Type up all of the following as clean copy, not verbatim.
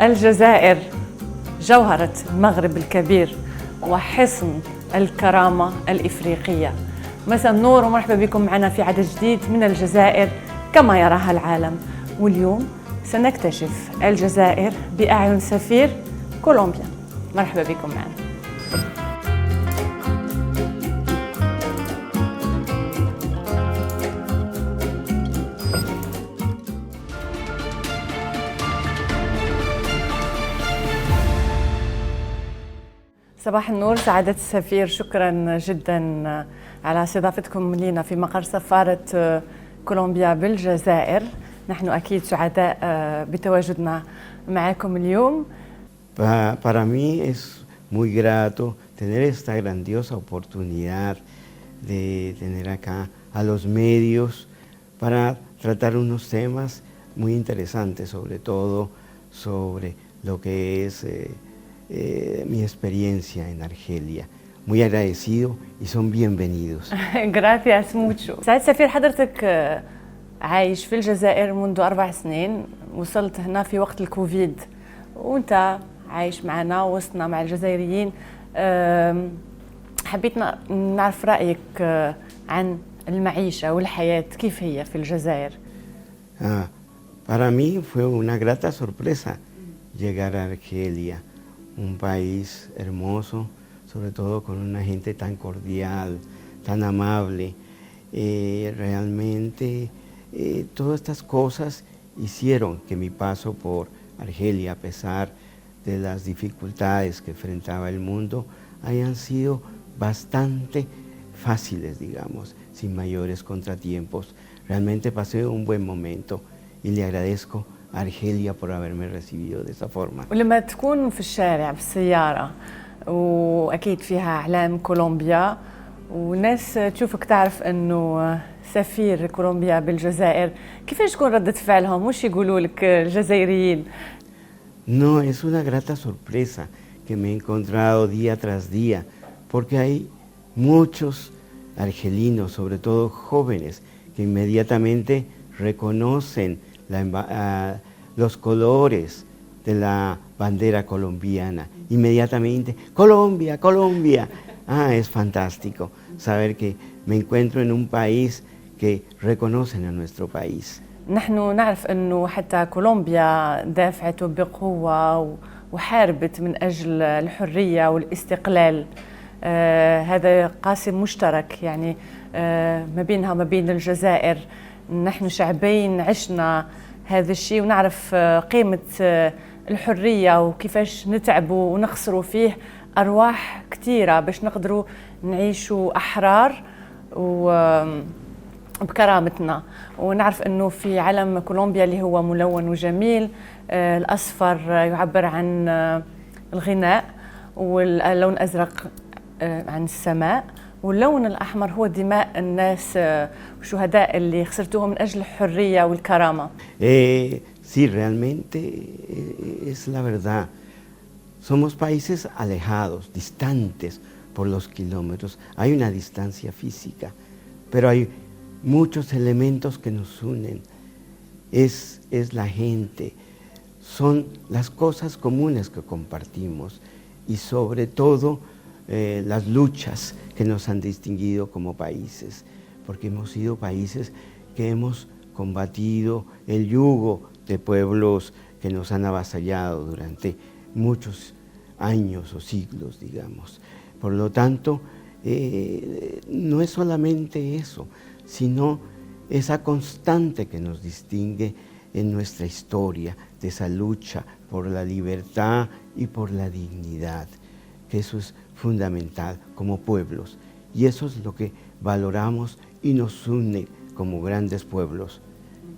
الجزائر جوهرة المغرب الكبير وحصن الكرامة الإفريقية. مساء النور ومرحبا بكم معنا في عدد جديد من الجزائر كما يراها العالم. واليوم سنكتشف الجزائر بأعين سفير كولومبيا. مرحبا بكم معنا. صباح النور سعادة السفير، شكرا جدا على استضافتكم لنا في مقر سفارة كولومبيا بالجزائر. نحن أكيد سعداء بتواجدنا معكم اليوم. Para mí es muy grato tener esta grandiosa oportunidad de tener acá a los medios para tratar unos temas muy interesantes, sobre todo sobre lo que es mi experiencia en Argelia. Muy agradecido y son bienvenidos. Gracias mucho. سعادة السفير، حضرتك عايش في الجزائر منذ 4 سنين، وصلت هنا في وقت الكوفيد وانت عايش معنا وسطنا مع الجزائريين. حبيت نعرف رأيك عن المعيشة والحياة كيف هي في الجزائر. Para mí fue una grata sorpresa llegar a Argelia, un país hermoso, sobre todo con una gente tan cordial, tan amable. Realmente todas estas cosas hicieron que mi paso por Argelia, a pesar de las dificultades que enfrentaba el mundo, hayan sido bastante fáciles, digamos, sin mayores contratiempos. Realmente pasé un buen momento y le agradezco a Argelia por haberme recibido de esa forma. ولما تكون في الشارع بالسيارة وأكيد فيها أعلام كولومبيا والناس تشوفك تعرف أنه سفير كولومبيا بالجزائر، كيفاش تكون ردة فعلهم؟ وش يقولوا لك الجزائريين؟ No, es una grata sorpresa que me he encontrado día tras día, porque hay muchos argelinos, sobre todo jóvenes, que inmediatamente reconocen los colores de la bandera colombiana. Inmediatamente, Colombia, Colombia. Es fantástico saber que me encuentro en un país que reconocen a nuestro país. نحن نعرف أنه حتى كولومبيا دافعت بقوة وحاربت من أجل الحرية والاستقلال. هذا قاسم مشترك يعني ما بينها وما بين الجزائر. نحن شعبين عشنا هذا الشيء ونعرف قيمة الحرية وكيفاش نتعبوا ونخسروا فيه أرواح كثيرة باش نقدروا نعيشوا أحرار وبكرامتنا. ونعرف أنه في علم كولومبيا اللي هو ملون وجميل، الأصفر يعبر عن الغناء، واللون الأزرق عن السماء، واللون الأحمر هو دماء الناس والشهداء اللي خسرتوهم من أجل الحرية والكرامة. Sí, realmente es la verdad. Somos países alejados, distantes por los kilómetros. Hay una distancia física, pero hay muchos elementos que nos unen. Es la gente, son las cosas comunes que compartimos y sobre todo las luchas que nos han distinguido como países, porque hemos sido países que hemos combatido el yugo de pueblos que nos han avasallado durante muchos años o siglos, digamos. Por lo tanto, no es solamente eso, sino esa constante que nos distingue en nuestra historia, de esa lucha por la libertad y por la dignidad, que eso es fundamental como pueblos, y eso es lo que valoramos y nos une como grandes pueblos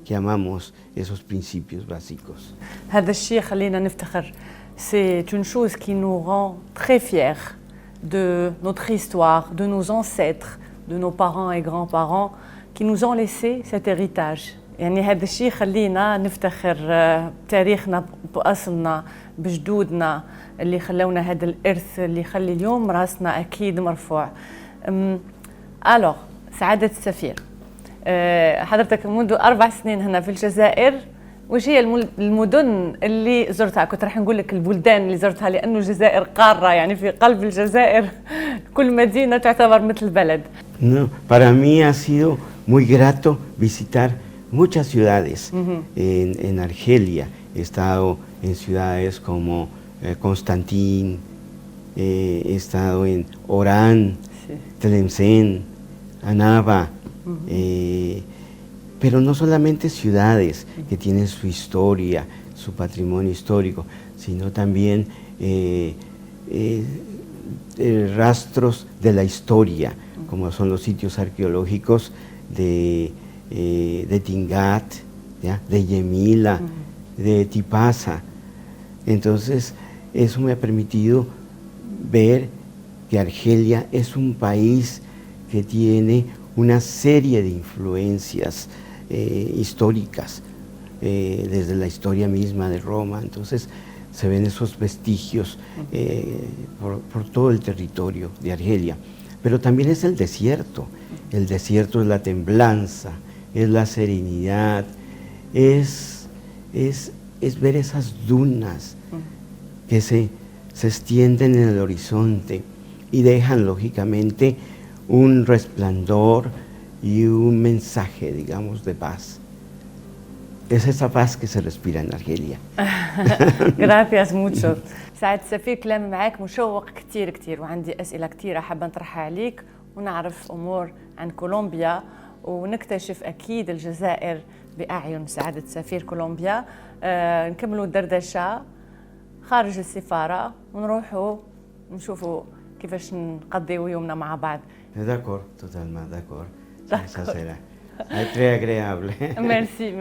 que amamos esos principios básicos. هذا الشيء خلينا نفتخر. C'est une chose qui nous rend très fiers de notre histoire, de nos ancêtres, de nos parents et grands-parents qui nous ont laissé cet héritage. يعني هذا الشيء خلينا نفتخر بتاريخنا، بأصلنا، بجدودنا اللي خلونا هذا الإرث اللي يخلي اليوم راسنا أكيد مرفوع. سعادة السفير، حضرتك منذ 4 سنين هنا في الجزائر، وش هي المدن اللي زرتها؟ كنت راح نقول لك البلدان اللي زرتها لأنه الجزائر قارة، يعني في قلب الجزائر كل مدينة تعتبر مثل بلد. No, para mí ha sido muy grato visitar muchas ciudades en Argelia. He estado en ciudades como Constantín, he estado en Orán, Sí. Tlemcen, Annaba, pero no solamente ciudades que tienen su historia, su patrimonio histórico, sino también rastros de la historia, como son los sitios arqueológicos de Tingat, ¿ya? De Yemila, de Tipasa. Entonces, eso me ha permitido ver que Argelia es un país que tiene una serie de influencias históricas, desde la historia misma de Roma. Entonces, se ven esos vestigios por todo el territorio de Argelia. Pero también es el desierto. El desierto es la temblanza, es la serenidad, es ver esas dunas que se extienden en el horizonte y dejan, lógicamente, un resplandor y un mensaje, digamos, de paz. Es esa paz que se respira en Argelia. Gracias mucho. سعد سفير كلام معاك مشوق كتير وعندي أسئلة كتيرة حابة نطرحها عليك ونعرف أمور عن كولومبيا ونكتشف أكيد الجزائر بأعين سعادة سفير كولومبيا. نكملوا الدردشة خارج السفارة ونروحوا نشوفوا كيفاش نقضيوا يومنا مع بعض. D'accord, totalement d'accord. Ça sera très agréable. Merci.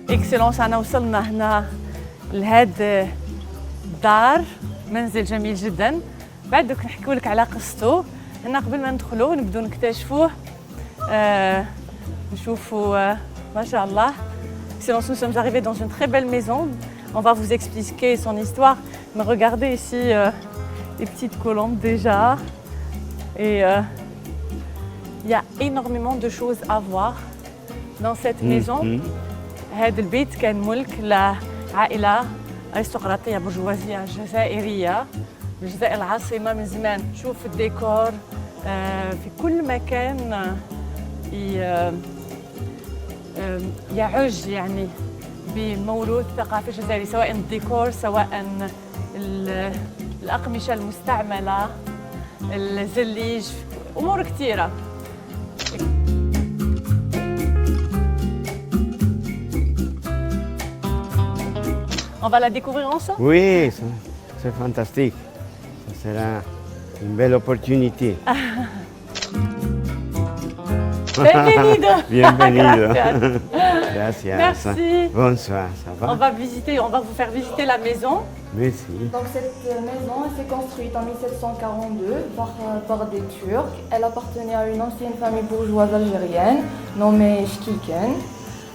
اكسلونس، انا وصلنا هنا لهذا الدار، منزل جميل جدا. بعد دوك نحكيو لك على قصته. هنا قبل ما ندخلوا نبدو نكتشفوه، نشوفوا ما شاء الله. Excellence, nous sommes arrivés dans une très belle maison. On va vous expliquer son histoire. Mais regardez ici les petites colombes déjà. Et il y a énormément de choses à voir dans cette maison. هذا البيت كان ملك لعائلة أرستقراطية برجوازية جزائرية من الجزائر العاصمة من زمان. شوف الديكور في كل مكان يعج يعني بموروث ثقافي جزائري، سواء الديكور سواء الأقمشة المستعملة، الزليج، أمور كثيرة. On va la découvrir ensemble? Oui, c'est fantastique. Ça sera une belle opportunité. Bienvenido. Bienvenido. Gracias. Merci. Bonsoir, ça va? On va vous faire visiter la maison. Merci. Donc cette maison s'est construite en 1742 par des Turcs. Elle appartenait à une ancienne famille bourgeoise algérienne nommée Shkiken.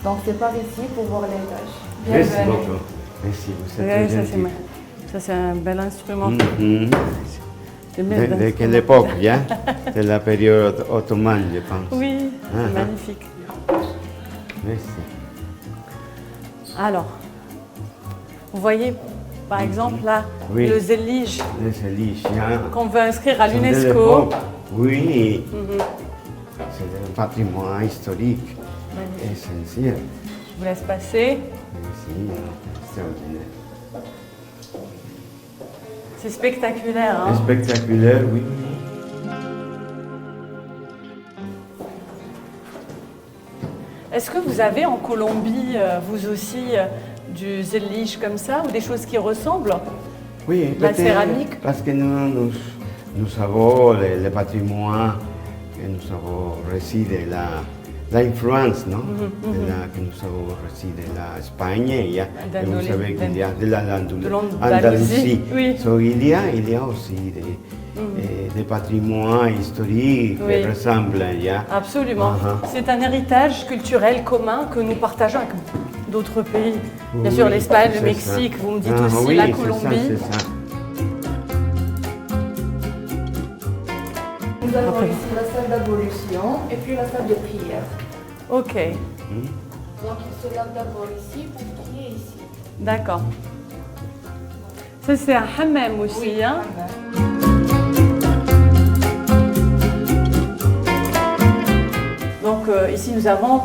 Donc c'est par ici pour voir l'étage. Merci beaucoup. Merci, vous êtes gentil. Ça c'est un bel instrument. De quelle époque, bien? De la période ottomane, je pense. Oui, c'est magnifique. Merci. Alors, vous voyez par exemple là, Oui. le Zellige Le Zellige, hein. qu'on veut inscrire à Sont de l'UNESCO. l'époque. Oui, c'est un patrimoine historique Magnifique. essentiel. Je vous laisse passer. Merci, extraordinaire. C'est spectaculaire. Hein? Spectaculaire, oui. Est-ce que vous avez en Colombie, vous aussi, du Zellige comme ça, ou des choses qui ressemblent? Oui, La peut-être céramique? Parce que nous avons le patrimoine, et nous avons résidé là la influence, ¿no? De la que nous avons reçue de la Espagne, et vous savez qu'il y a de l'Andalousie. Oui. So, il y a aussi des patrimoines historiques Oui. qui ressemblent. Absolument. C'est un héritage culturel commun que nous partageons avec d'autres pays. Bien sûr, l'Espagne, le Mexique, vous me dites aussi oui, la c'est Colombie. ça. Nous avons ici la salle d'ablution et puis la salle de prière. Ok, Donc il se lave d'abord ici pour prier ici. d'accord. Ça, c'est un hammam aussi. Hein? Donc ici, nous avons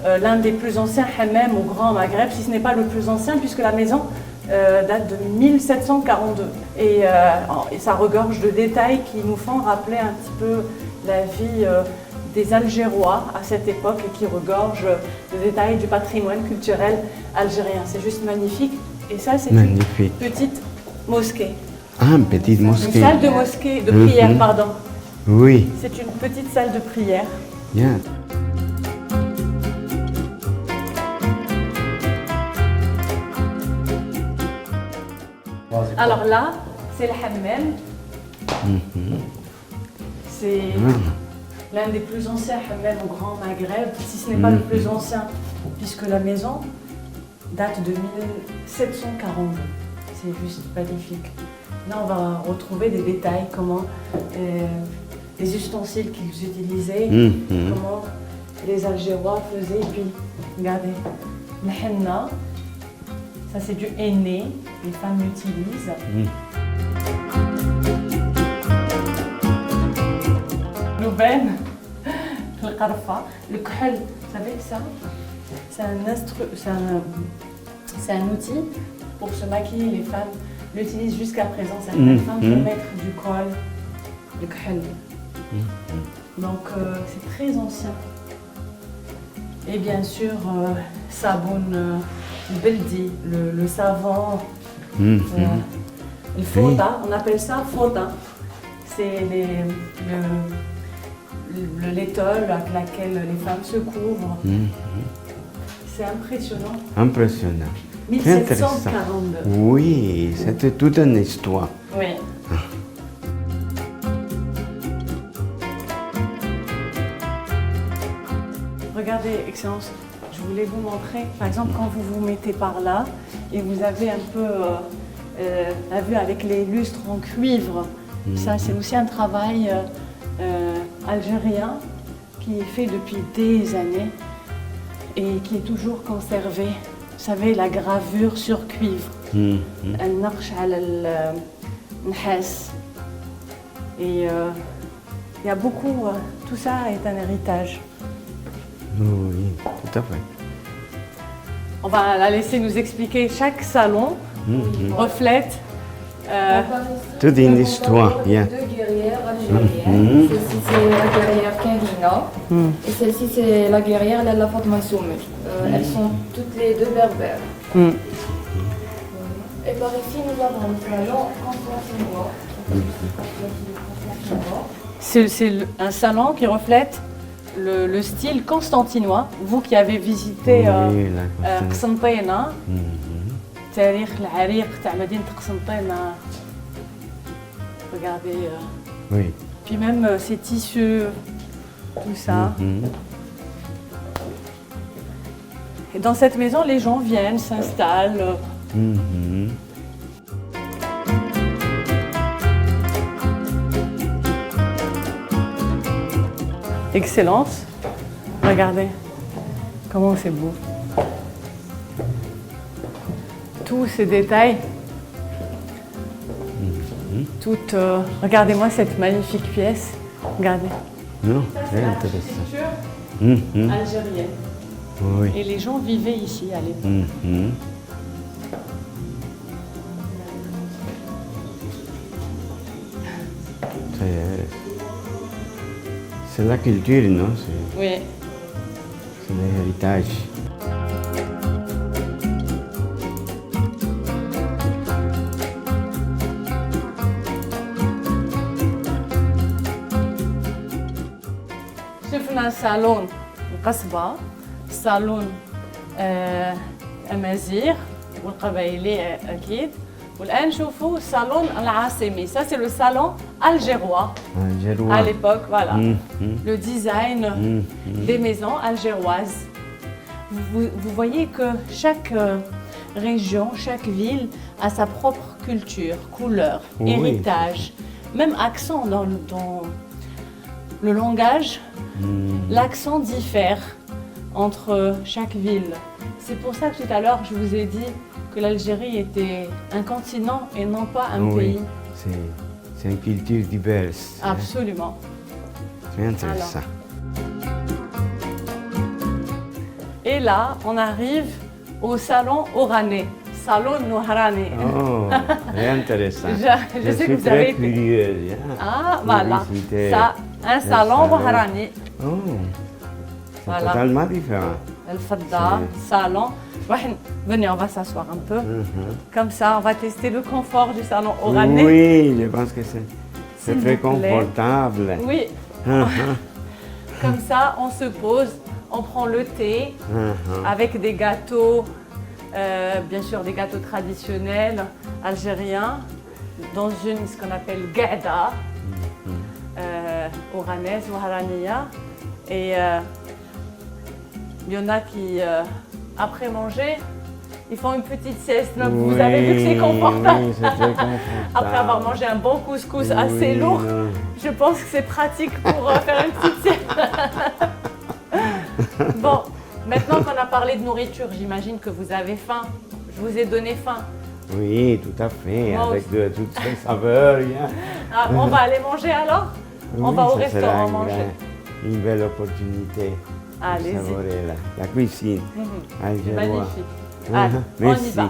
l'un des plus anciens hammams au Grand Maghreb, si ce n'est pas le plus ancien, puisque la maison date de 1742. Et ça regorge de détails qui nous font rappeler un petit peu la vie des Algérois à cette époque et qui regorge de détails du patrimoine culturel algérien. C'est juste magnifique. Et ça, c'est une Magnifique. petite mosquée. Ah, une petite Une mosquée. salle de mosquée, de prière, pardon. Oui, C'est une petite salle de prière. bien. Alors là, c'est le hammam. C'est l'un des plus anciens hammams au Grand Maghreb, si ce n'est pas le plus ancien, puisque la maison date de 1742. C'est juste magnifique. Là, on va retrouver des détails, comment les ustensiles qu'ils utilisaient, comment les Algérois faisaient. Et puis, regardez, le henna, ça c'est du henné, les femmes l'utilisent. L'aubaine, le qarfa, le khal, vous savez ça? C'est un outil pour se maquiller. Les femmes l'utilisent jusqu'à présent. Certaines femmes peuvent mettre du col, le khal. Donc c'est très ancien. Et bien sûr, saboun beldi, le savon, le fota, on appelle ça fota. C'est le l'étole avec laquelle les femmes se couvrent. C'est impressionnant. Impressionnant. Très intéressant. 1742. Oui, c'était toute une histoire. Oui. Regardez, Excellence, je voulais vous montrer, par exemple, quand vous vous mettez par là et vous avez un peu la vue avec les lustres en cuivre. Ça, c'est aussi un travail algérien qui est fait depuis des années et qui est toujours conservé. Vous savez, la gravure sur cuivre. النقش على النحاس. Et il y a beaucoup, tout ça est un héritage. Oui, tout à fait. On va la laisser nous expliquer. Chaque salon reflète Toute une histoire. Yeah. Deux guerrières algériennes. Celle-ci c'est la guerrière Kahina et celle-ci c'est la guerrière Lalla Fatma Soumeh. Elles sont toutes les deux berbères. Et par ici nous avons le salon constantinois. C'est un salon qui reflète le style constantinois. Vous qui avez visité قسنطينة, تاريخ العريق تاع مدينة قسنطينة. Regardez. Oui. Puis même ces tissus, tout ça. Et dans cette maison, les gens viennent, s'installent. Excellence. Regardez comment c'est beau. Tous ces détails. Regardez-moi cette magnifique pièce. Regardez. Non, Ça, très c'est intéressant. l'architecture algérienne. Oui. Et les gens vivaient ici à l'époque. C'est la culture, non? Oui. C'est l'héritage. شفنا صالون قصبة صالون أمازيغ والقبائلي أكيد. والآن نشوفوا صالون العاصمي. Ça c'est le salon algérois. Algérois. À l'époque, voilà. Mhm. Le design des maisons algéroises. Vous voyez que chaque région, chaque ville a sa propre culture, couleur, Oui. héritage, même accent dans le langage. L'accent diffère entre chaque ville. C'est pour ça que tout à l'heure, je vous ai dit que l'Algérie était un continent et non pas un Oui. pays. C'est une culture diverse. Absolument. C'est intéressant. Et là, on arrive au salon oranais, salon Noharani. Oh, c'est intéressant. Je sais que suis vous avez très été- curieuse. Ah, de voilà. visiter Ça, un le salon salon. Oharani. Oh, c'est Voilà. totalement différent. El Fadda, salon. Venez, on va s'asseoir un peu. Comme ça, on va tester le confort du salon oranais. Oui, je pense que c'est S'il très vous plaît. confortable. Oui. Comme ça, on se pose, on prend le thé avec des gâteaux, bien sûr des gâteaux traditionnels algériens, dans ce qu'on appelle Gada, oranaise ou haraniya. Et il y en a qui, après manger, ils font une petite sieste. Donc, vous avez vu que c'est confortable. Oui, c'est très confortable. Après avoir mangé un bon couscous assez Oui, lourd, non. je pense que c'est pratique pour faire une petite sieste. Bon, maintenant qu'on a parlé de nourriture, j'imagine que vous avez faim. Je vous ai donné faim. Oui, tout à fait, Moi avec aussi. toutes ces saveurs. Hein. Ah, on va aller manger alors? On Oui, va au ça sera restaurant manger. Une belle opportunité de Allez-y. savourer la cuisine algéroise. Magnifique. Allez, on y Merci. va.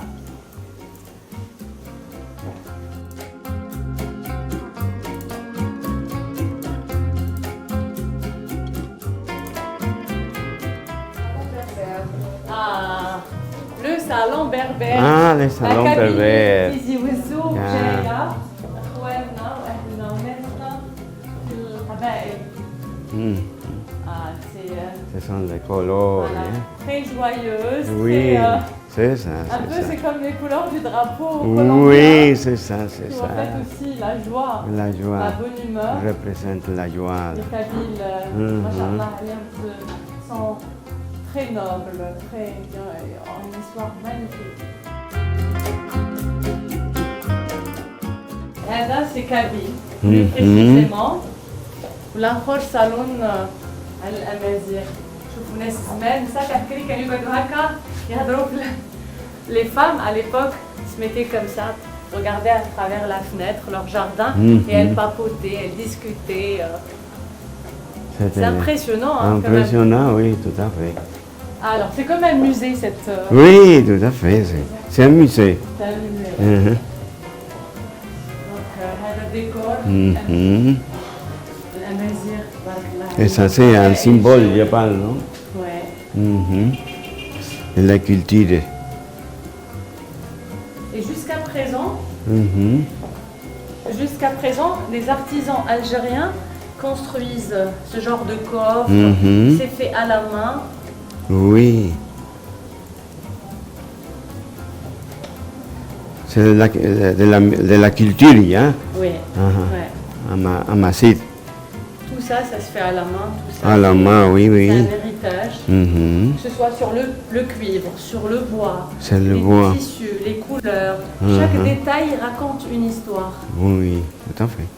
Ah, le salon berbère. Ah, le salon berbère. تيجي والزوج آه. جاية اخواننا واهلنا وناسنا في القبائل. Mm. Ah, c'est Ce sont des colors. voilà, hein. très joyeuse. Oui, très, c'est ça. un peu, C'est c'est ça. comme les couleurs du drapeau colombien. Oui, c'est ça, c'est Qui ça. reflètent aussi la joie, La joie la bonne humeur. représente la joie. Les Kabyles, machallah, sont très nobles, ont une histoire magnifique. هذا c'est Kabyle, plus précisément. والآخر صالون على الأمازيغ. شوفوا ناس زمان مساك أحكي لك كانوا يقعدوا هكا يهضروا les femmes à l'époque se mettaient comme ça, regardaient à travers la fenêtre leur jardin et elles papotaient, elles discutaient. C'est impressionnant. Hein, quand même. Impressionnant, oui, tout à fait. Alors, c'est comme un musée, cette. Oui, tout à fait. C'est un musée. C'est un musée. Mhm. Donc, le décor, Mhm. l'Amazigh, Et ça, c'est un symbole, je parle, non? Ouais. Mhm. De la culture. Et jusqu'à présent, Mhm. les artisans algériens construisent ce genre de coffre. Mhm. C'est fait à la main. Oui. C'est de la culture, hein? Oui. Aha. Ouais. Amassé Tout ça, ça se fait à la main. Tout ça, à la main, oui, c'est oui. un héritage. Mhm. Que ce soit sur le cuivre, sur le bois, Sur le les bois. tissus, les couleurs. Chaque détail raconte une histoire. Oui, tout à fait.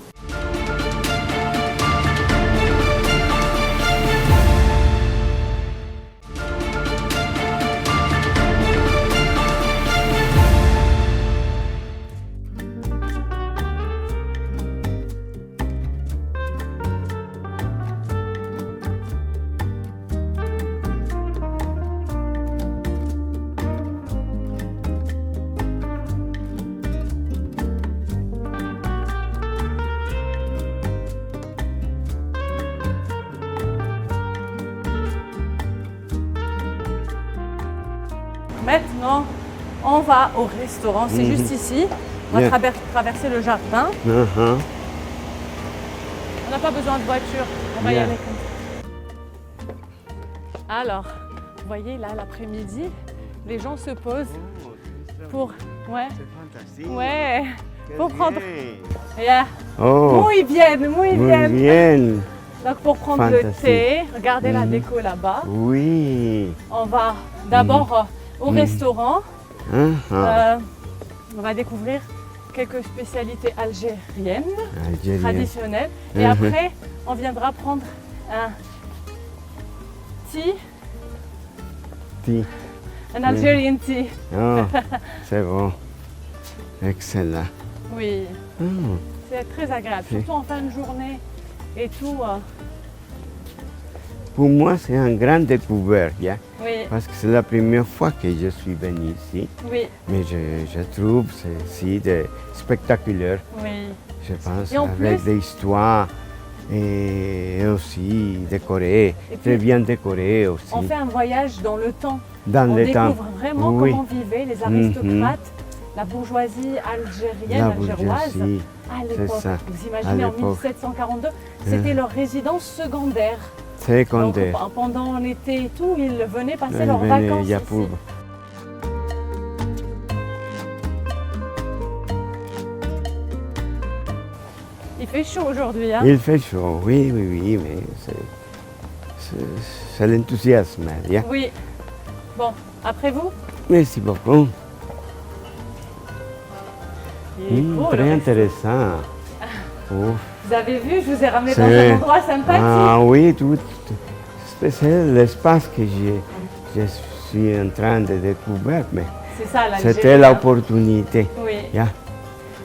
Maintenant, on va au restaurant. C'est juste ici. On va Bien. traverser le jardin. Aha. On n'a pas besoin de voiture. On va y Bien. aller comme ça. Alors, vous voyez là, l'après-midi, les gens se posent pour... Ouais, C'est fantastique. ouais, Qué pour prendre... bien. Yeah. Oh, Muy bien, muy muy bien. bien. Donc pour prendre le Fantastique. thé, regardez la Mhm. déco là-bas. Oui. On va d'abord au restaurant. Ajá. On va découvrir quelques spécialités algériennes, Algérien. traditionnelles. Et Mhm. après, on viendra prendre un tea, Sí. un Algerian tea. Oh, c'est bon. Excellent. Oui, Oh. c'est très agréable, Oui. surtout en fin de journée et tout. Pour moi, c'est un grand découverte, hein, Oui, parce que c'est la première fois que je suis venu ici. oui, Mais je trouve ceci spectaculaire, oui. je pense, Et en avec plus- des histoires et aussi décoré, Et très puis, bien décoré aussi. On fait un voyage dans le temps. Dans On le temps. découvre vraiment Oui. comment vivaient les aristocrates, la bourgeoisie algérienne, La algéroise, bourgeoisie, à c'est l'époque. ça. Vous À imaginez, en l'époque. 1742, c'était leur résidence secondaire. Donc, secondaire. pendant l'été et tout, ils venaient passer Ils leurs venaient vacances y a ici. pour- Il fait chaud aujourd'hui, hein? Il fait chaud, oui, mais c'est l'enthousiasme. Hein. Oui. Bon, après vous? Merci beaucoup. Il est beau, le Très resto. intéressant. Ouf. Vous avez vu, je vous ai ramené dans C'est- un endroit sympathique. Ah oui, tout. C'est l'espace que je suis en train de découvrir, mais C'est ça, l'Algérie. c'était hein. l'opportunité. Oui. Yeah.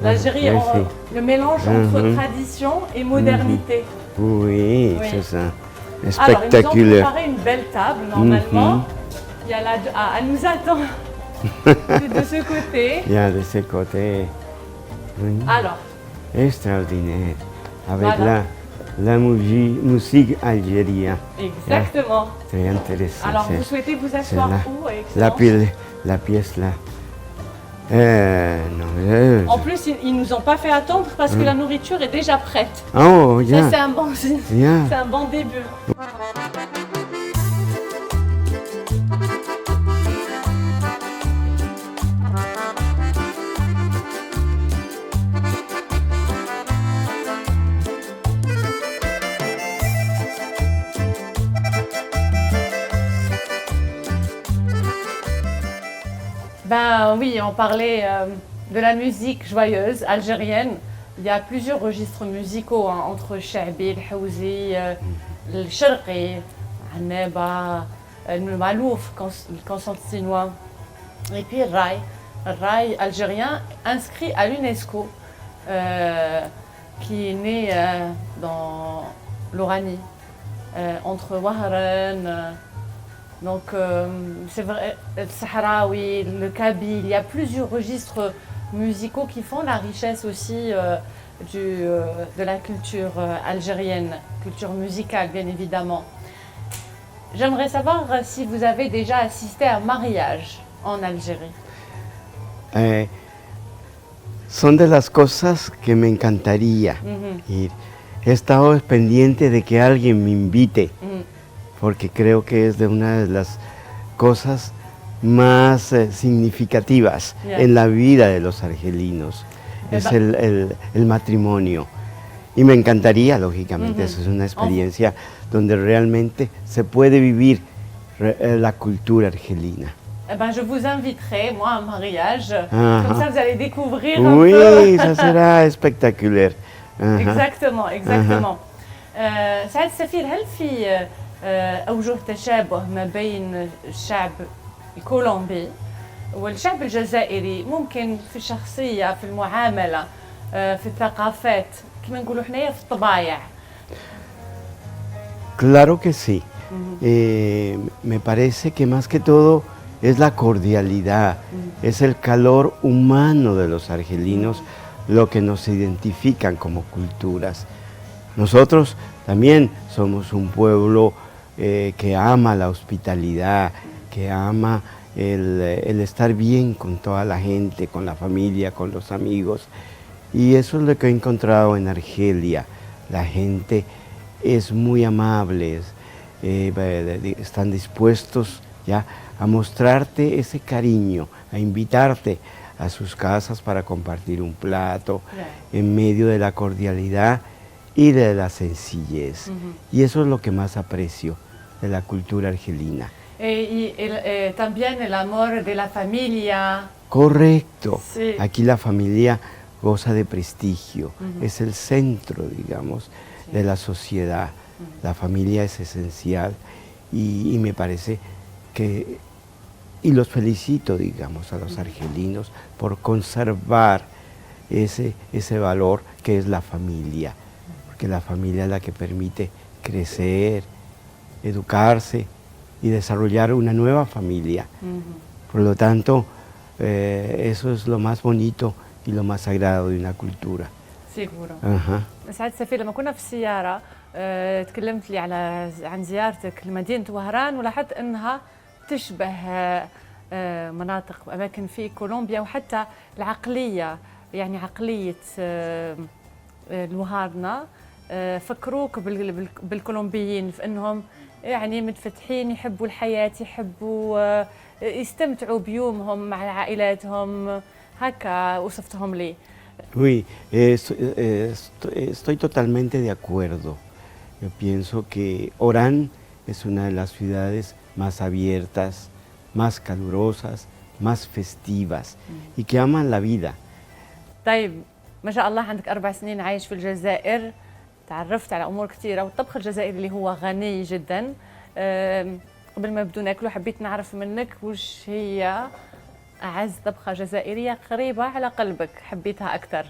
L'Algérie, Merci. le mélange entre Mhm. tradition et modernité. Oui, Oui. c'est ça. Alors, ils nous ont Spectaculaire. préparé une belle table, normalement. Mhm. Il y a elle nous attend de ce côté. Il y a de ce côté. Oui. Alors, Extraordinaire. Avec Voilà. la musique algérienne. exactement. Très intéressant. Alors, c'est- vous souhaitez vous asseoir là. où, la, Excellence la pièce là. Non, En plus, ils nous ont pas fait attendre parce que la nourriture est déjà prête. Oh, Ça, ya, c'est un bon signe. ya. C'est un bon début. Ben oui, on parlait de la musique joyeuse algérienne. Il y a plusieurs registres musicaux hein, entre Chabi, le Houzi, le Sharqi, Anneba, le Malouf, le Constantinois, et puis le rail algérien inscrit à l'UNESCO, qui est né dans l'Oranie, entre Wahran. Donc, c'est vrai, le Sahraoui, le Kabyle, il y a plusieurs registres musicaux qui font la richesse aussi de la culture algérienne, culture musicale bien évidemment. J'aimerais savoir si vous avez déjà assisté à un mariage en Algérie. Son de las cosas que me encantaría ir. He estado pendiente de que alguien me invite, porque creo que es de una de las cosas más significativas Yeah. en la vida de los argelinos. Es Eba- el matrimonio. Y me encantaría, lógicamente, eso es una experiencia donde realmente se puede vivir la cultura argelina. Eh ben, je vous inviterai, moi, à un mariage. Ah, Comme ah. ça, vous allez découvrir un Oui, peu. ça sera spectaculaire. Ajá. exactement, exactement. سعادة السفير، هل في أوجه تشابه ما بين الشعب الكولومبي والشعب الجزائري، ممكن في الشخصية، في المعاملة، في الثقافات، كما نقولوا حنايا في الطبايع؟ Claro que sí. Me parece que más que todo es la cordialidad, es el calor humano de los argelinos lo que nos identifican como culturas. Nosotros también somos un pueblo que ama la hospitalidad, que ama el estar bien con toda la gente, con la familia, con los amigos. Y eso es lo que he encontrado en Argelia. La gente es muy amable, están dispuestos ya a mostrarte ese cariño, a invitarte a sus casas para compartir un plato en medio de la cordialidad y de la sencillez. Y eso es lo que más aprecio de la cultura argelina. Y también el amor de la familia. Correcto. Sí. Aquí la familia goza de prestigio, es el centro, digamos, de la sociedad. La familia es esencial y me parece que, y los felicito, digamos, a los argelinos por conservar ese valor que es la familia, porque la familia es la que permite crecer, educarse y desarrollar una nueva familia. Por lo tanto, eso es lo más bonito y lo más sagrado de una cultura. سيغورو. أها. سعادة السفير، لما كنا في السيارة تكلمت لي عن زيارتك لمدينة وهران، ولاحظت أنها تشبه مناطق وأماكن في كولومبيا، وحتى العقلية، يعني عقلية الوهارنة فكروك بالكولومبيين في أنهم يعني متفتحين، يحبوا الحياة، يحبوا يستمتعوا بيومهم مع عائلاتهم، هكا وصفتهم لي. Oui, estoy totalmente de acuerdo. Yo pienso que Orán es una de las ciudades más abiertas, más calurosas, más festivas y que aman la vida. طيب، ما شاء الله عندك 4 سنين عايش في الجزائر، تعرفت على أمور كثيرة، والطبخ الجزائري اللي هو غني جدا. قبل ما نبدو ناكله حبيت نعرف منك وش هي أعز طبخة جزائرية قريبة على قلبك حبيتها أكثر.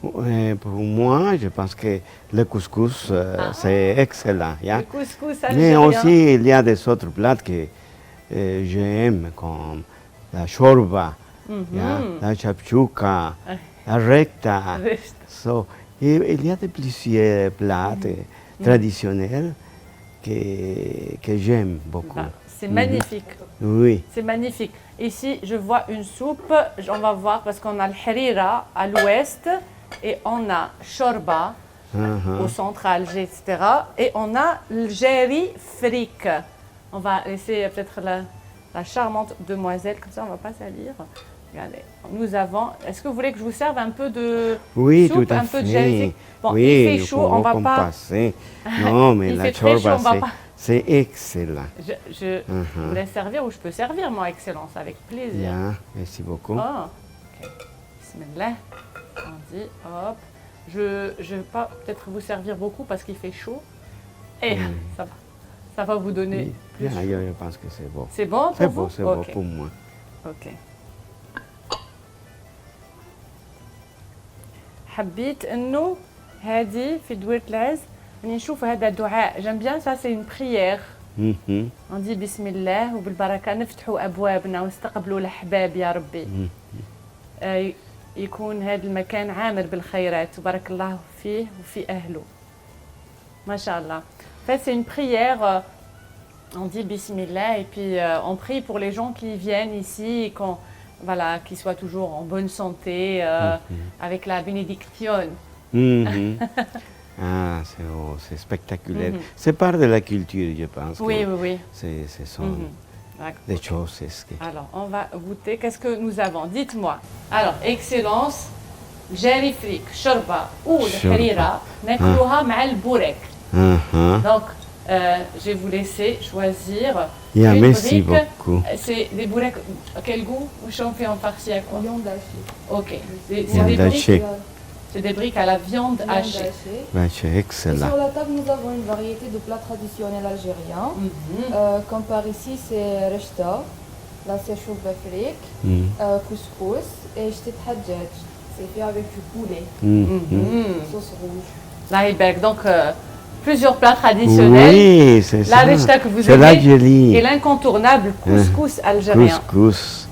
Pour moi, je pense que le couscous, c'est excellent. Le couscous Mais algérien. aussi, il y a des autres plats que j'aime, comme la chorba, la chapchouka, la recta. So, il y a de plusieurs plats traditionnels que j'aime beaucoup. C'est magnifique. Oui. C'est magnifique. Ici, je vois une soupe. On va voir parce qu'on a le harira à l'ouest et on a shorba au centre, à Alger, etc. Et on a le jerry fric. On va laisser peut-être la charmante demoiselle, comme ça on ne va pas salir. Regardez, nous avons... Est-ce que vous voulez que je vous serve un peu de oui, soupe, tout à un peu fait. de jerry fric? Bon, Oui, il fait chaud, on ne va pas... passer. Non, mais Il la fait très chaud, chorba, on va pas... c'est excellent. Je voulais servir ou je peux servir, moi, Excellence, avec plaisir. Bien, merci beaucoup. Oh, ok. Bismillah. On dit, hop. Je vais pas peut-être vous servir beaucoup parce qu'il fait chaud. Et ça va vous donner plus Bien, chaud. je pense que c'est bon. C'est bon pour C'est vous? bon, c'est bon pour moi. Ok. حبيت انه هذه في دويرة العز يعني نشوف هذا دعاء. J'aime bien ça, c'est une prière. On dit بسم الله وبالبركة نفتحوا أبوابنا واستقبلوا الأحباب يا ربي. يكون هذا المكان عامر بالخيرات وبارك الله فيه وفي أهله. ما شاء الله. En fait, c'est une prière. On dit Bismillah et puis on prie pour les gens qui viennent ici et voilà, qu'ils soient toujours en bonne santé avec la bénédiction. Ah, c'est spectaculaire. C'est part de la culture, je pense. Oui, oui, oui. Ce sont des choses. Alors, on va goûter. Qu'est-ce que nous avons? Dites-moi. Alors, Excellence, jerry fric, shorba ou le harira, ناكلوها مع البورك. Donc, je vais vous laisser choisir. Yeah, une merci brique. beaucoup. C'est des boureks. Quel goût? Ou on fait en farci à quoi? Viande hachée. Ok. Viande hachée. C'est des briques à la viande hachée. Ben, c'est Et excellent. sur la table, nous avons une variété de plats traditionnels algériens. Comme par ici, c'est rechta, là c'est chouba frik, couscous et ch'tit hadjaj. C'est fait avec du poulet, sauce rouge. Là, Iberg. Donc, plusieurs plats traditionnels. Oui, c'est ça. La rechta que vous C'est aimez. l'Algérie. Et l'incontournable couscous algérien. Couscous,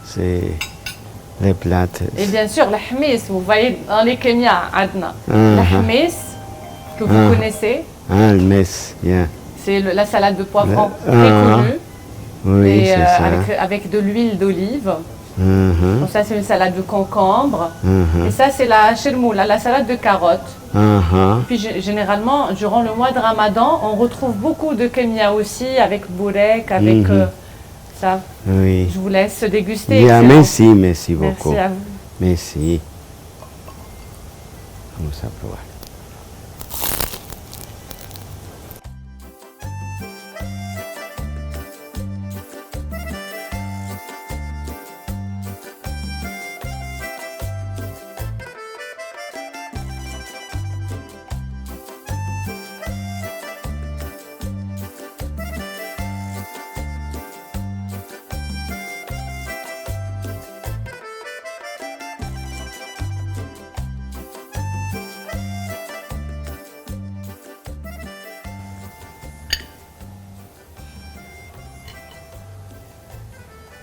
c'est les plats. Et bien sûr, le hmis, vous voyez dans les Kenyans, Adna. Le hmis, que vous connaissez. Ah, le mess, yeah. C'est la salade de poivron très connue. Oui, Et, c'est ça. avec de l'huile d'olive. Uh-huh. Donc ça, c'est une salade de concombre. Uh-huh. Et ça, c'est la chermoula, la salade de carottes. Uh-huh. Puis généralement, durant le mois de Ramadan, on retrouve beaucoup de kemia aussi, avec bourek, avec ça. Oui. Je vous laisse déguster. Bien, Excellent. merci beaucoup. Merci à vous. Merci. Vamos a probar.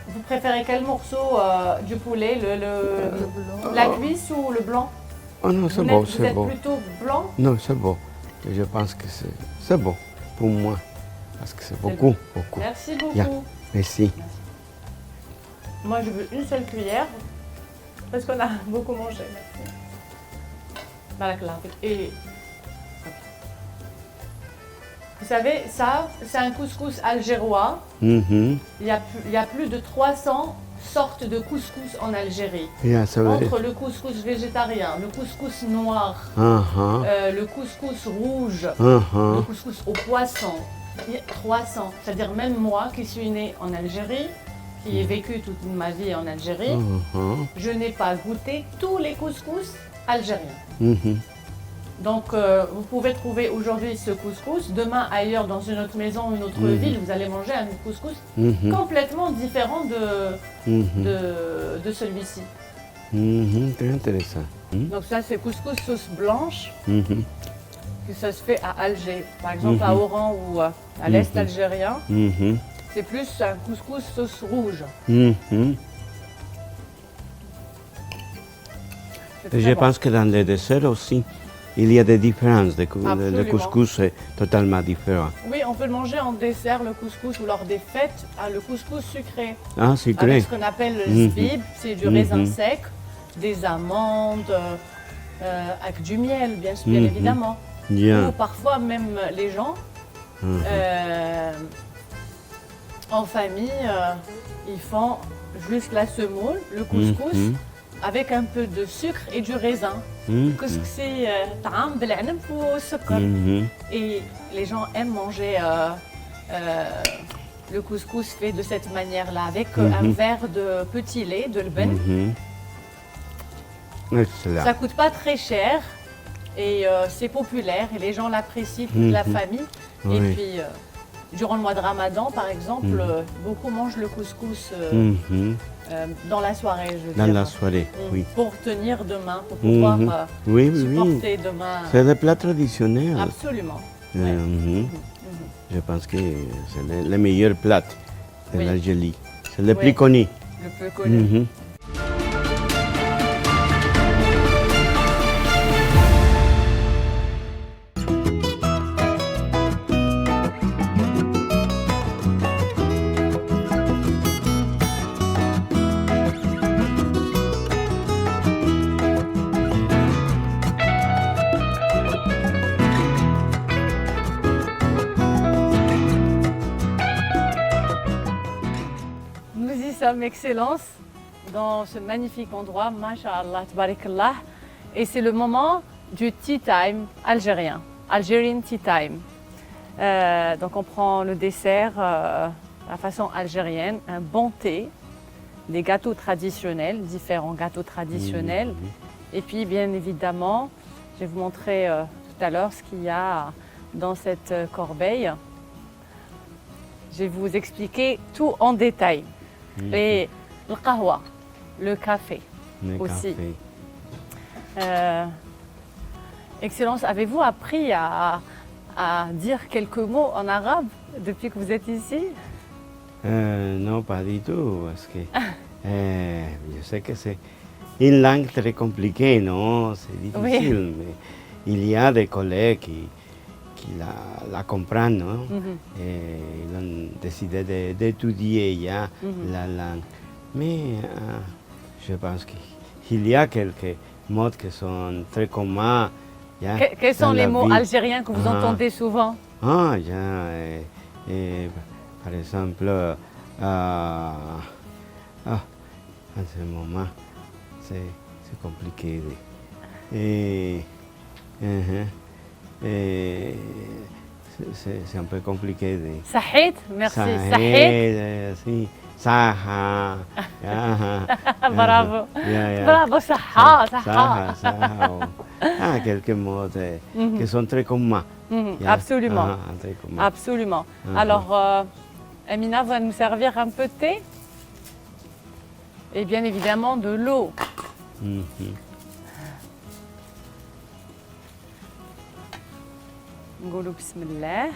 Vous préférez quel morceau du poulet, la cuisse ou le blanc? Oh non, c'est Vous bon, êtes, vous c'est êtes bon. plutôt blanc? Non, c'est bon. Je pense que c'est bon pour moi. Parce que c'est beaucoup, beaucoup. Merci beaucoup. Bien. Merci. Moi, je veux une seule cuillère parce qu'on a beaucoup mangé. Merci. Barakallah. Et vous savez, ça, c'est un couscous algérois. Mhm. Il y a plus de 300 sortes de couscous en Algérie. Yeah, ça va. Entre le couscous végétarien, le couscous noir, Uh-huh. le couscous rouge, Uh-huh. le couscous au poisson. Il y a 300. C'est-à-dire même moi qui suis née en Algérie, qui ai vécu toute ma vie en Algérie, Uh-huh. je n'ai pas goûté tous les couscous algériens. Mhm. Donc vous pouvez trouver aujourd'hui ce couscous, demain ailleurs dans une autre maison, une autre ville, vous allez manger un couscous Mhm. complètement différent Mhm. de celui-ci. Mhm. Très intéressant. Mhm. Donc ça c'est couscous sauce blanche, Mhm. que ça se fait à Alger, par exemple à Oran ou à l'est algérien. Mhm. C'est plus un couscous sauce rouge. Mhm. C'est Et très je bon. pense que dans les desserts aussi, il y a des différences. Le Absolument. couscous est totalement différent. Oui, on peut le manger en dessert, le couscous, ou lors des fêtes, le couscous sucré. Ah, c'est Avec vrai. ce qu'on appelle le Mhm. zbib, c'est du raisin sec, des amandes, avec du miel, bien Mhm. évidemment. Bien. Ou parfois même les gens, en famille, ils font juste la semoule, le couscous, Mhm. avec un peu de sucre et du raisin. Mhm. كسكسي طعام بالعنب والسكر. Mhm. Et les gens aiment manger le couscous fait de cette manière-là, avec un verre de petit lait, de l'ben. Mhm. Excellent. Ça coûte pas très cher et c'est populaire et les gens l'apprécient, toute la famille. Et Oui. puis, durant le mois de Ramadan, par exemple, beaucoup mangent le couscous Mhm. dans la soirée, je veux Dans dire. la soirée, oui. Pour tenir demain, pour pouvoir Oui, oui, oui. supporter demain. C'est le plat traditionnel. Absolument. Ouais. Mhm. Je pense que c'est le meilleur plat de Oui. l'Algérie. C'est le Oui. plus connu. Le peu connu. Mhm. Nous y sommes, Excellence, dans ce magnifique endroit, Masha'Allah, Tabarakallah. Et c'est le moment du tea time algérien, Algerian tea time. Donc on prend le dessert à façon algérienne, un bon thé, des gâteaux traditionnels, différents gâteaux traditionnels. Et puis bien évidemment, je vais vous montrer tout à l'heure ce qu'il y a dans cette corbeille. Je vais vous expliquer tout en détail. Et le qahwa, le café Le aussi. café. Excellence, avez-vous appris à dire quelques mots en arabe depuis que vous êtes ici? Non, pas du tout, parce que je sais que c'est une langue très compliquée, non? C'est difficile, mais il y a des collègues qui la comprennent, non? Et ils ont décidé d'étudier ya la langue. Mais je pense qu'il y a quelques mots qui sont très communs. Quels sont dans les la mots vie. algériens que vous entendez souvent? Ah, par exemple, en ce moment, c'est compliqué. C'est un peu compliqué. Sahit, merci. Sahit. Si, Saha. Bravo. Yeah. Bravo, Saha, Saha. Quelques mots qui sont très communs. Absolument. Très communs. Absolument. Alors, Amina va nous servir un peu de thé et bien évidemment de l'eau. نقولوا بسم الله.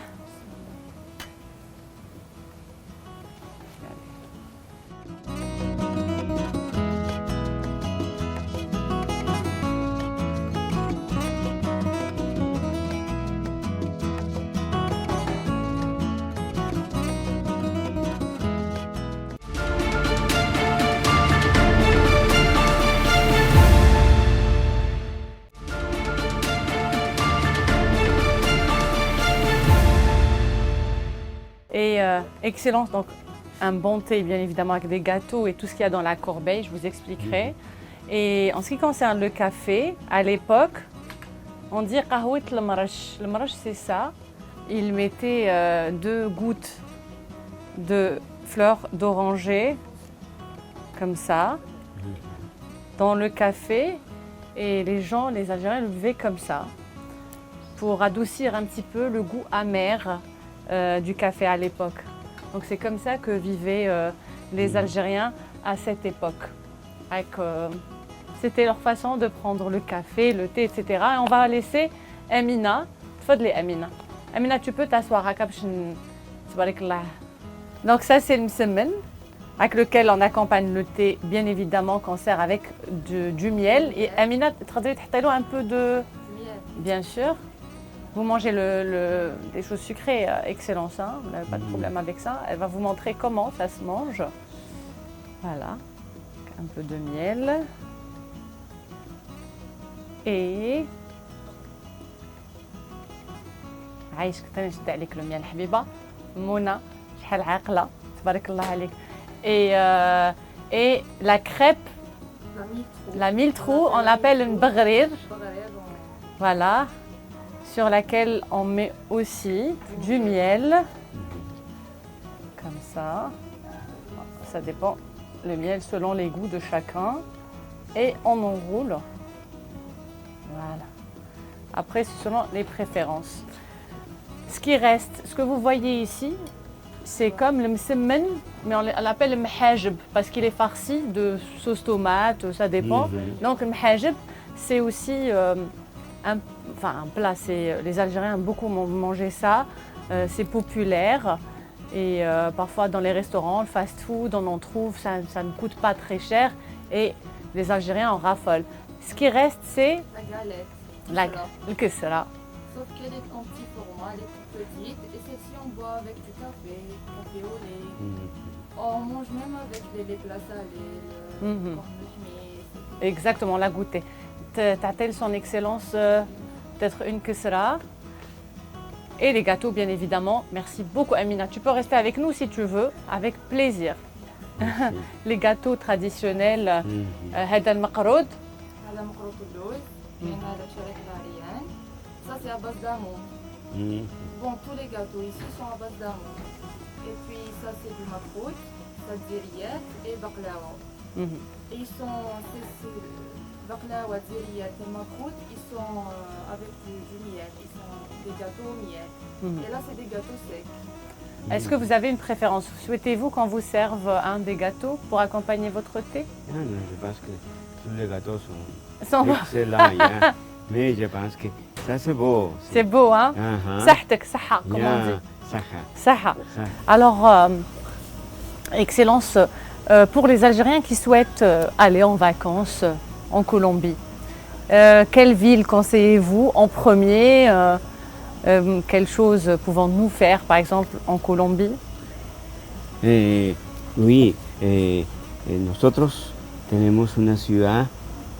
Et excellence, donc un bon thé bien évidemment avec des gâteaux et tout ce qu'il y a dans la corbeille, je vous expliquerai. Et en ce qui concerne le café, à l'époque, on dit qahwat al-marash. Le marash c'est ça, il mettait 2 gouttes de fleurs d'oranger, comme ça, dans le café et les gens, les Algériens le buvaient comme ça, pour adoucir un petit peu le goût amer du café à l'époque. Donc c'est comme ça que vivaient les Algériens à cette époque. C'était leur façon de prendre le café, le thé, etc. Et on va laisser Amina. Tfadli Amina. Amina, tu peux t'asseoir. Donc ça c'est le msemmen, avec lequel on accompagne le thé, bien évidemment qu'on sert avec du miel. Et Amina, un peu de... Bien sûr. Vous mangez des choses sucrées, excellence, hein, vous n'avez pas de problème avec ça. Elle va vous montrer comment ça se mange. Voilà, un peu de miel. Et... عايشك تاني نشد عليك le miel حبيبة. منى شحال عاقلة تبارك الله عليك. Et la crêpe, la miltrou, on l'appelle une bagrir. Voilà. Sur laquelle on met aussi du miel, comme ça. Ça dépend, le miel selon les goûts de chacun. Et on enroule. Voilà. Après, c'est selon les préférences. Ce qui reste, ce que vous voyez ici, c'est comme le msemmen, mais on l'appelle le mhajib parce qu'il est farci de sauce tomate, ça dépend. Donc le mhajib, c'est aussi un plat, les Algériens ont beaucoup mangé ça, c'est populaire et parfois dans les restaurants, le fast-food, on en trouve, ça ne coûte pas très cher et les Algériens en raffolent. Ce qui reste, c'est la galette, le kesra. Sauf qu'elle est en petit format, elle est toute petite et celle-ci on boit avec du café au lait. On mange même avec les plats salés, le cornouche. Exactement, on l'a goûté. T'as-t-elle son excellence peut-être une kesra et les gâteaux bien évidemment. Merci beaucoup Amina. Tu peux rester avec nous si tu veux, avec plaisir. Les gâteaux traditionnels, هذا المقروض. هذا مقروط اللوز، هذا شريك العريان. Ça c'est à base d'amandes. Bon, tous les gâteaux ici sont à base d'amandes. Et puis ça c'est du makrout, ça diriyat et baklawa. Et ils sont baklawa, diriyat et makrout, ils sont avec du miel, ils sont des gâteaux au miel. Et là c'est des gâteaux secs. Est-ce que vous avez une préférence? Souhaitez-vous qu'on vous serve un des gâteaux pour accompagner votre thé? Non, je pense que tous les gâteaux sont excellents. Mais je pense que ça c'est beau. C'est beau, hein? Sahtek, saha, comme on dit. Saha. Alors, Excellence, pour les Algériens qui souhaitent aller en vacances en Colombie, quelle ville conseillez-vous en premier? Quelle chose pouvons-nous faire, par exemple, en Colombie? Oui, nosotros tenemos una ciudad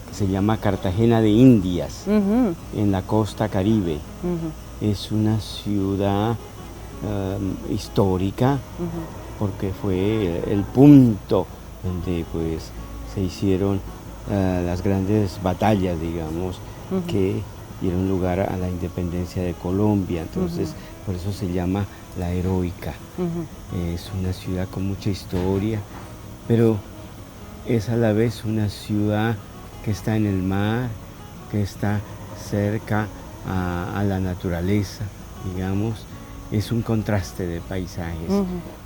que se llama Cartagena de Indias, en la costa Caribe. Es una ciudad histórica, porque fue el punto donde pues se hicieron las grandes batallas, digamos, que dieron lugar a la independencia de Colombia. Entonces, por eso se llama La Heroica. Es una ciudad con mucha historia, pero es a la vez una ciudad que está en el mar, que está cerca a la naturaleza, digamos. Es un contraste de paisajes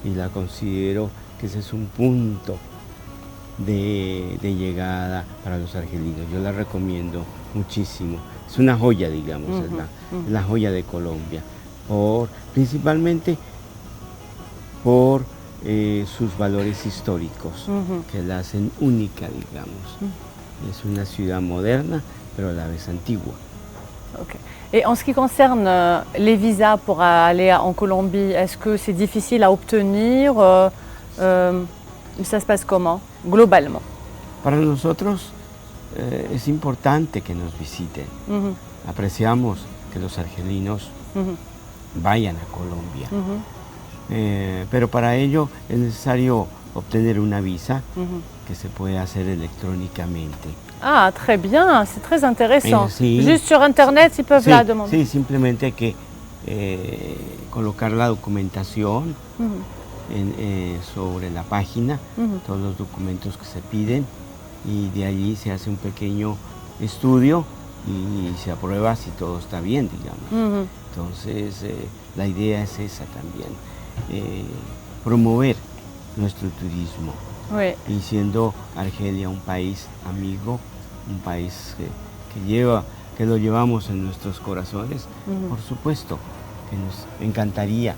y la considero que ese es un punto de llegada para los argelinos. Yo la recomiendo muchísimo. Es una joya, digamos, es la joya de Colombia, principalmente por sus valores históricos, que la hacen única, digamos. Es una ciudad moderna, pero a la vez antigua. Okay. Et en ce qui concerne les visas pour aller en Colombie, est-ce que c'est difficile à obtenir? Ça se passe comment, globalement? Para nosotros es importante que nos visiten. Apreciamos que los argelinos vayan a Colombia. Pero para ello es necesario obtener una visa que se puede hacer electrónicamente. Ah, très bien, c'est très intéressant. Sí. Juste sur Internet, ils peuvent la demander. Sí, simplemente hay que colocar la documentación sobre la página, todos los documentos que se piden, y de allí se hace un pequeño estudio y se aprueba si todo está bien, digamos. Entonces, la idea es esa también, promover nuestro turismo. Oui. Y siendo Argelia un país amigo, un país que lo llevamos en nuestros corazones, por supuesto que nos encantaría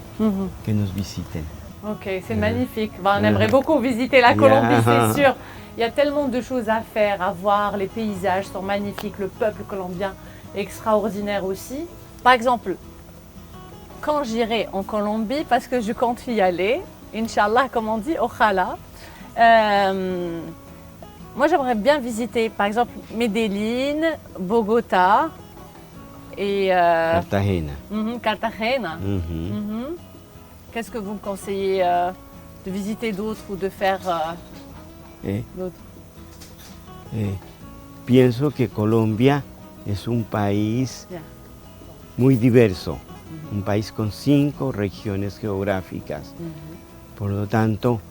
que nos visiten. Ok, c'est magnifique. On aimerait beaucoup visiter la Colombie, c'est sûr. Il y a tellement de choses à faire, à voir. Les paysages sont magnifiques. Le peuple colombien est extraordinaire aussi. Par exemple, quand j'irai en Colombie, parce que je compte y aller, Inch'Allah, comme on dit, Ojalá. Moi, j'aimerais bien visiter, par exemple, Medellín, Bogota et Cartagena. Cartagena. Qu'est-ce que vous me conseillez de visiter d'autres ou de faire d'autres? Pienso que Colombia es un país muy diverso, un país con 5 regiones geográficas. Por lo tanto,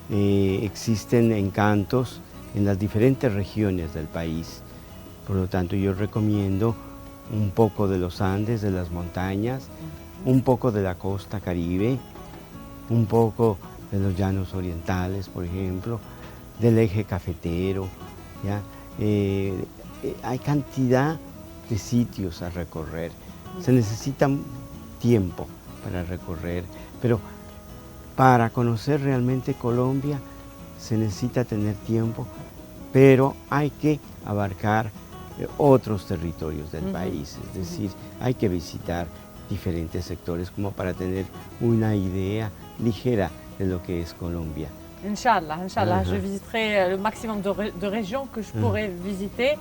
existen encantos en las diferentes regiones del país. Por lo tanto, yo recomiendo un poco de los Andes, de las montañas, un poco de la costa Caribe, un poco de los llanos orientales, por ejemplo, del eje cafetero. ¿Ya? Hay cantidad de sitios a recorrer. Se necesita tiempo para recorrer, pero para conocer realmente Colombia se necesita tener tiempo, pero hay que abarcar otros territorios del país, es decir, hay que visitar diferentes sectores como para tener una idea ligera de lo que es Colombia. Inch'Allah, Inch'Allah, je visiterai le maximum de régions que je pourrais visiter.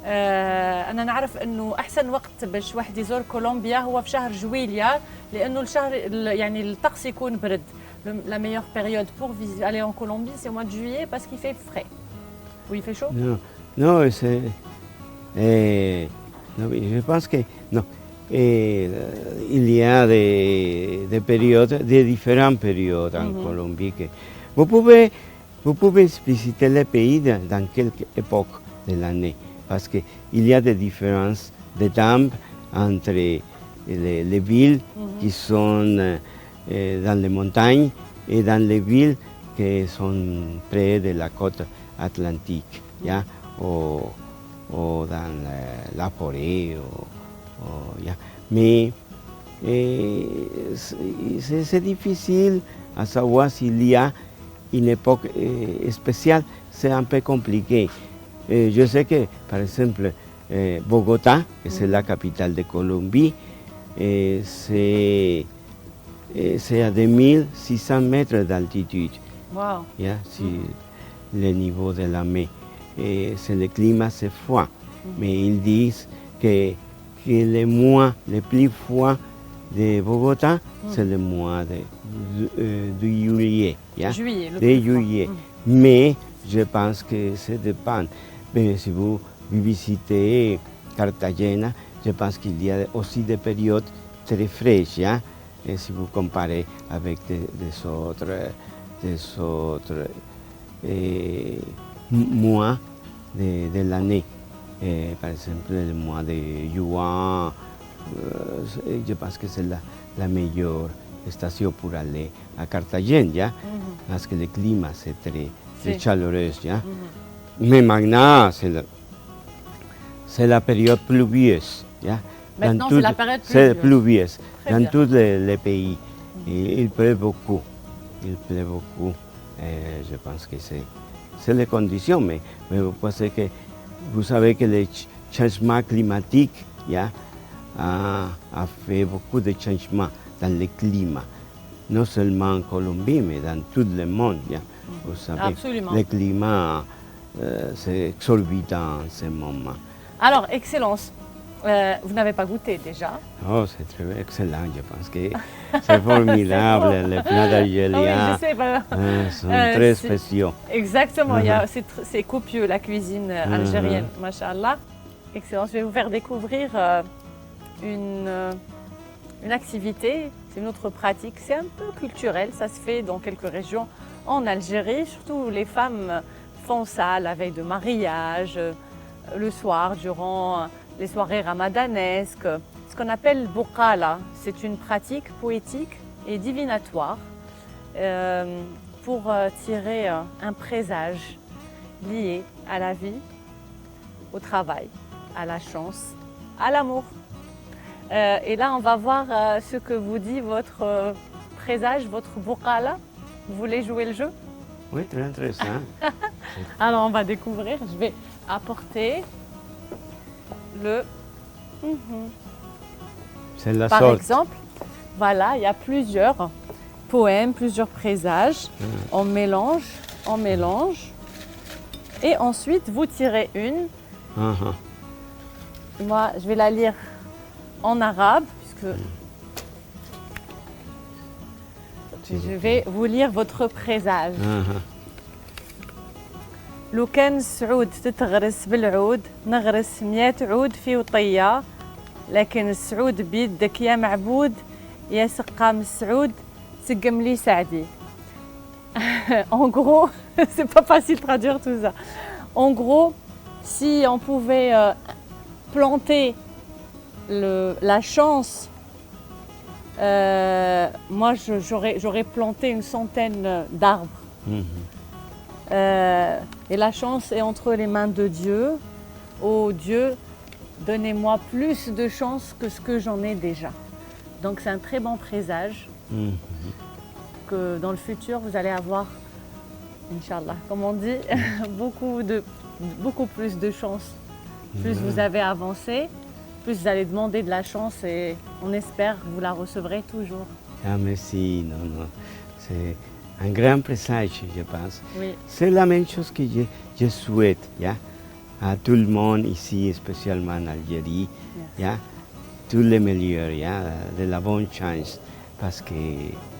أنا نعرف إنه أحسن وقت باش واحد يزور كولومبيا هو في شهر جويليا، لأنه الشهر يعني الطقس يكون برد. La meilleure période pour aller en Colombie, c'est au mois de juillet parce qu'il fait frais. Ou il fait chaud? Non, je pense que non. Il y a des périodes, des différentes périodes en Colombie. Que vous pouvez visiter le pays dans quelques époques de l'année, parce qu'il y a des différences de temps entre les villes qui sont dans les montagnes et dans les villes qui sont près de la côte atlantique, ¿ya? O dans la forêt, ¿ya? Mais c'est difficile à savoir s'il y a une époque spéciale, c'est un peu compliqué. Je sais que, par exemple, Bogota, que c'est la capitale de Colombie, c'est à 2600 mètres d'altitude. Wow. Yeah, le niveau de la mer. Et c'est le climat, c'est froid. Mais ils disent que le mois le plus froid de Bogota, c'est le mois de juillet. Juillet, le De plus froid. juillet. Mais je pense que ça dépend. Mais si vous visitez Cartagena, je pense qu'il y a aussi des périodes très fraîches. Et si vous comparez avec des autres mois de l'année. Par exemple, le mois de juin, je pense que c'est la meilleure station pour aller à Cartagena, parce que le climat c'est très chaleureux. Mais maintenant, c'est la période pluvieuse. Maintenant, c'est la période pluvieuse. C'est pluvieuse Très dans bien. tous les pays. Et il pleut beaucoup. Il pleut beaucoup. Je pense que c'est les conditions, mais vous savez que le changement climatique a fait beaucoup de changements dans le climat. Non seulement en Colombie, mais dans tout le monde. Vous savez, Absolument. le climat, c'est exorbitant en ce moment. Alors, Excellence, vous n'avez pas goûté déjà. Oh, c'est très excellent, je pense que c'est formidable. Les plats d'Algérie je sais, voilà. sont très c'est- spéciaux. Exactement, c'est copieux la cuisine algérienne, machallah. Excellence, je vais vous faire découvrir une activité, c'est une autre pratique, c'est un peu culturel, ça se fait dans quelques régions en Algérie, surtout les femmes font ça la veille de mariage, le soir durant les soirées ramadanesques, ce qu'on appelle bouqala. C'est une pratique poétique et divinatoire pour tirer un présage lié à la vie, au travail, à la chance, à l'amour. Et là, on va voir ce que vous dit votre présage, votre bouqala. Vous voulez jouer le jeu? Oui, très intéressant. Alors, on va découvrir. Je vais apporter le... C'est la Par sorte. exemple, voilà, il y a plusieurs poèmes, plusieurs présages. On mélange. Et ensuite, vous tirez une. Moi, je vais la lire en arabe, puisque je vais vous lire votre présage. لو كان السعود تتغرس بالعود نغرس 100 عود في وطية لكن السعود بيدك يا معبود يا سقام السعود سقم لي سعدي. En gros, c'est pas facile de traduire tout ça. En gros, si on pouvait planter la chance, moi j'aurais planté une centaine d'arbres. Et la chance est entre les mains de Dieu. Oh Dieu, donnez-moi plus de chance que ce que j'en ai déjà. Donc c'est un très bon présage que dans le futur vous allez avoir, Inch'Allah, comme on dit, beaucoup plus de chance. Plus vous avez avancé, plus vous allez demander de la chance et on espère que vous la recevrez toujours. Ah, merci, non. C'est un grand présage, je pense. Oui. C'est la même chose que je souhaite à tout le monde ici, spécialement en Algérie. Tout le meilleur, de la bonne chance, parce que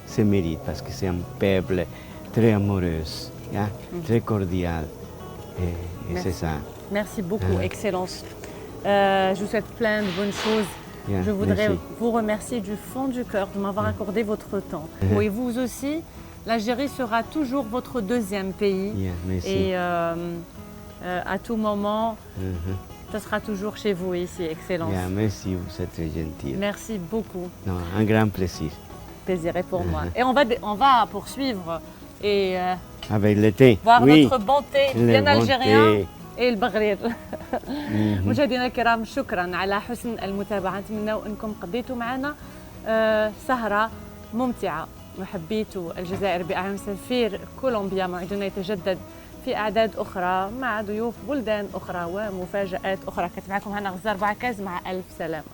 c'est mérite, parce que c'est un peuple très amoureux, très cordial. Et c'est ça. Merci beaucoup, Excellence. Je vous souhaite plein de bonnes choses. Je voudrais vous remercier du fond du cœur de m'avoir accordé votre temps. Et vous aussi, l'Algérie sera toujours votre deuxième pays. Merci. Et à tout moment, ce sera toujours chez vous ici, Excellence. Merci, vous êtes très gentil. Merci beaucoup. Non, un grand plaisir. Plaisir est pour moi. Et on va poursuivre et avec le thé. voir Oui. notre bon thé Le bien bon algérien thé. et البغرير. مشاهدينا الكرام، شكرا على حسن المتابعة. نتمنى أنكم قضيتوا معنا سهرة ممتعة وحبيتوا الجزائر بأعين سفير كولومبيا. موعدنا يتجدد في أعداد أخرى مع ضيوف بلدان أخرى ومفاجآت أخرى. كانت معكم هنا غزار بعكاز، مع ألف سلامة.